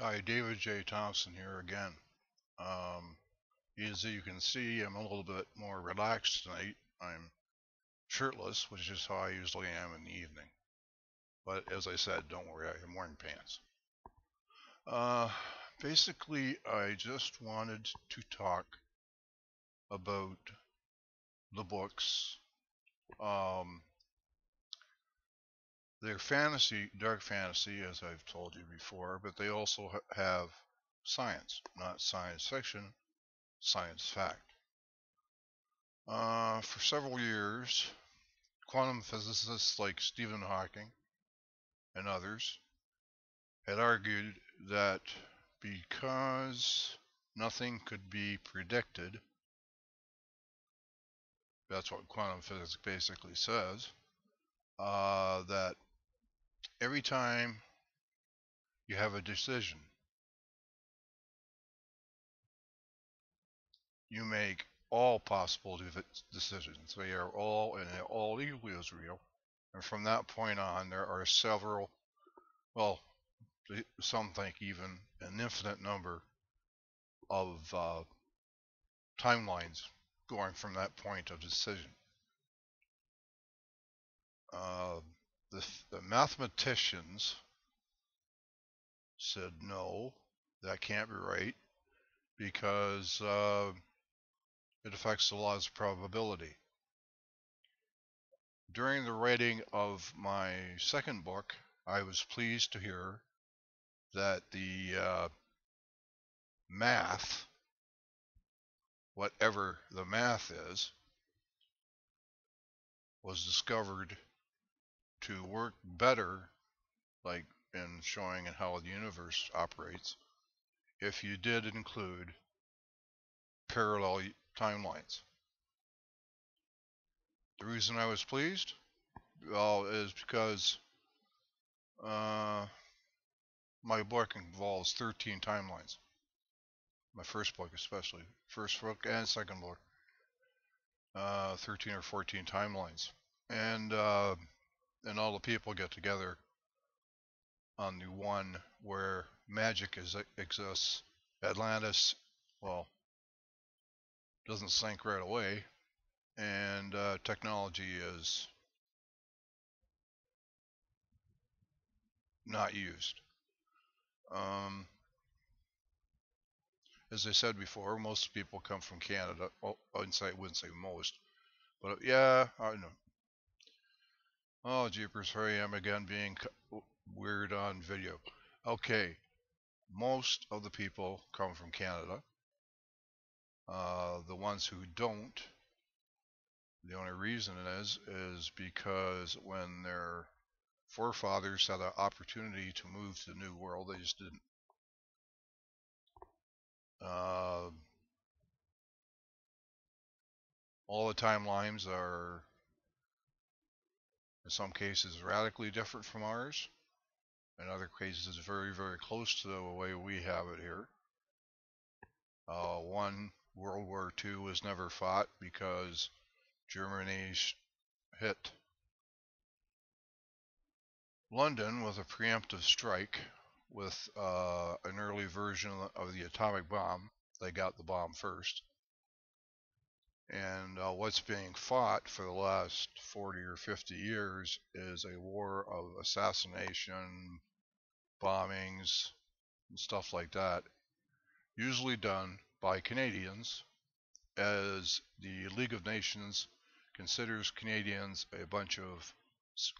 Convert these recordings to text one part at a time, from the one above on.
Hi, David J. Thompson here again. Um, as you can see, I'm a little bit more relaxed tonight. I'm shirtless, which is how I usually am in the evening. But as I said, don't worry, I'm wearing pants. Uh, Basically, I just wanted to talk about the books. Um, they're fantasy, dark fantasy, as I've told you before, but they also have science, not science fiction, science fact. For several years, quantum physicists like Stephen Hawking and others had argued that because nothing could be predicted, that's what quantum physics basically says, that every time you have a decision, you make all possible decisions. They are all, and they're all equally as real. And from that point on, there are several, well, some think even an infinite number of timelines going from that point of decision. Uh, the mathematicians said no, that can't be right because it affects the laws of probability. During the writing of my second book, I was pleased to hear that the math, whatever the math is, was discovered to work better, like in showing how the universe operates, if you did include parallel timelines. The reason I was pleased, well, is because my book involves 13 timelines. My first book, especially, first book and second book, 13 or 14 timelines, and all the people get together on the one where magic exists. Atlantis, well, doesn't sink right away, and technology is not used. Um, as I said before, most people come from Canada. Well, I wouldn't say most, but yeah, I know. Oh, jeepers, here I am again being weird on video. Okay, most of the people come from Canada. The ones who don't, the only reason is because when their forefathers had an opportunity to move to the New World, they just didn't. Uh, all the timelines are, in some cases, radically different from ours. In other cases, very, very close to the way we have it here. One, World War II was never fought because Germany hit London with a preemptive strike with an early version of the atomic bomb. They got the bomb first. And what's being fought for the last 40 or 50 years is a war of assassination, bombings, and stuff like that, usually done by Canadians, as the League of Nations considers Canadians a bunch of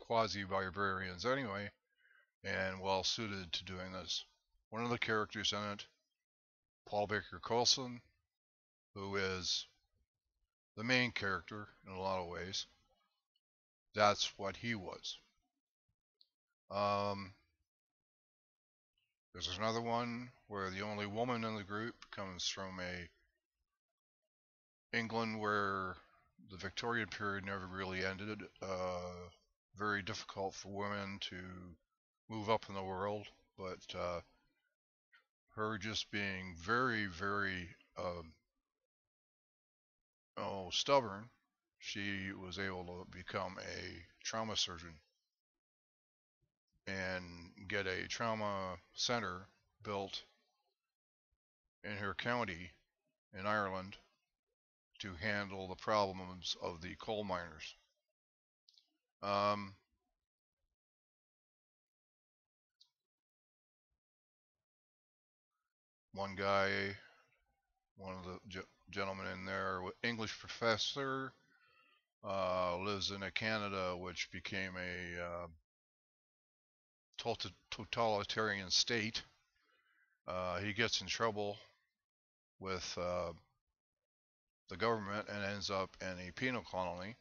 quasi-barbarians anyway, and well suited to doing this. One of the characters in it, Paul Baker Coulson, who is the main character in a lot of ways, that's what he was. There's another one where the only woman in the group comes from England where the Victorian period never really ended. Very difficult for women to move up in the world, but her just being very, very stubborn, she was able to become a trauma surgeon and get a trauma center built in her county in Ireland to handle the problems of the coal miners. One guy, one of the gentlemen in there, English professor, lives in a Canada which became a totalitarian state. He gets in trouble with the government and ends up in a penal colony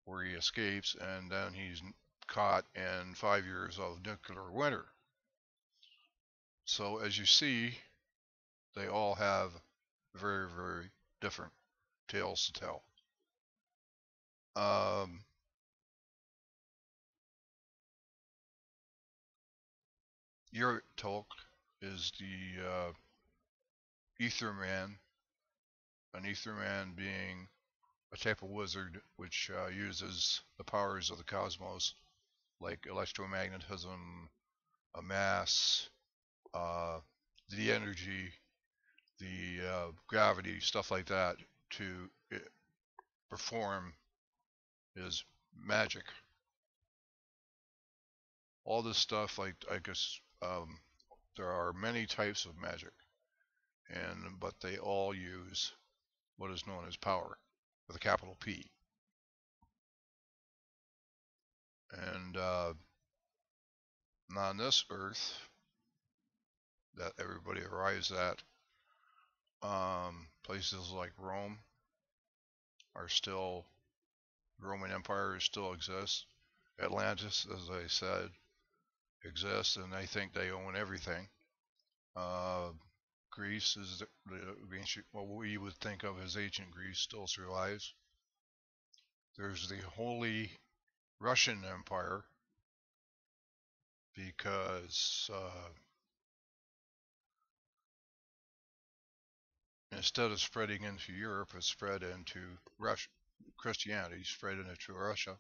where he escapes, and then he's caught in 5 years of nuclear winter. So as you see, they all have very, very different tales to tell. Yurtok is the Ether Man, an Ether Man being a type of wizard which uses the powers of the cosmos, like electromagnetism, a mass, the energy, the gravity, stuff like that, to perform his magic. All this stuff, like, I guess, there are many types of magic, but they all use what is known as power, with a capital P. And on this earth that everybody arrives at, places like Rome are still, Roman Empire still exists. Atlantis, as I said, exists, and they think they own everything. Greece is the ancient, what we would think of as ancient Greece, still survives. There's the Holy Russian Empire, because instead of spreading into Europe, it spread into Russia. Christianity spread into Russia.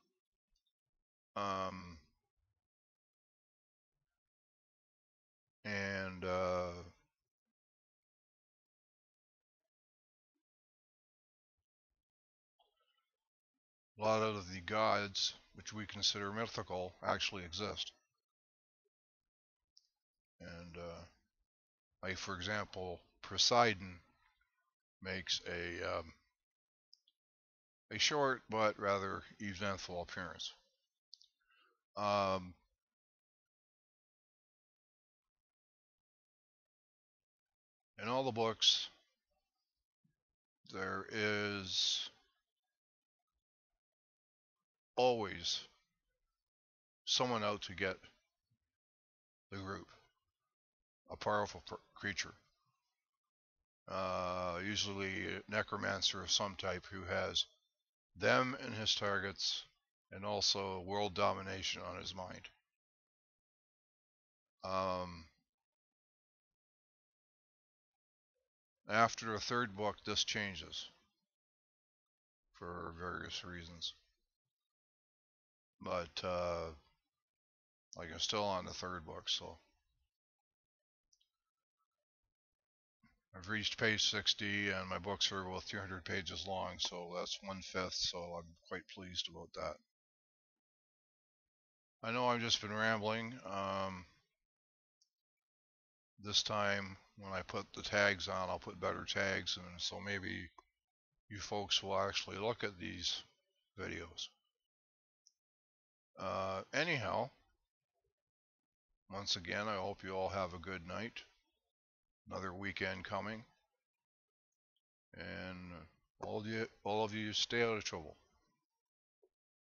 And a lot of the gods, which we consider mythical, actually exist. And like, for example, Poseidon makes a short but rather eventful appearance. In all the books, there is always someone out to get the group, a powerful creature. Usually a necromancer of some type who has them and his targets, and also world domination on his mind. After the third book, this changes for various reasons. But like, I'm still on the third book, so I've reached page 60, and my books are about 300 pages long, so that's 1/5, so I'm quite pleased about that. I know I've just been rambling. This time, when I put the tags on, I'll put better tags, and so maybe you folks will actually look at these videos. Anyhow, once again, I hope you all have a good night. Another weekend coming, and all of you stay out of trouble.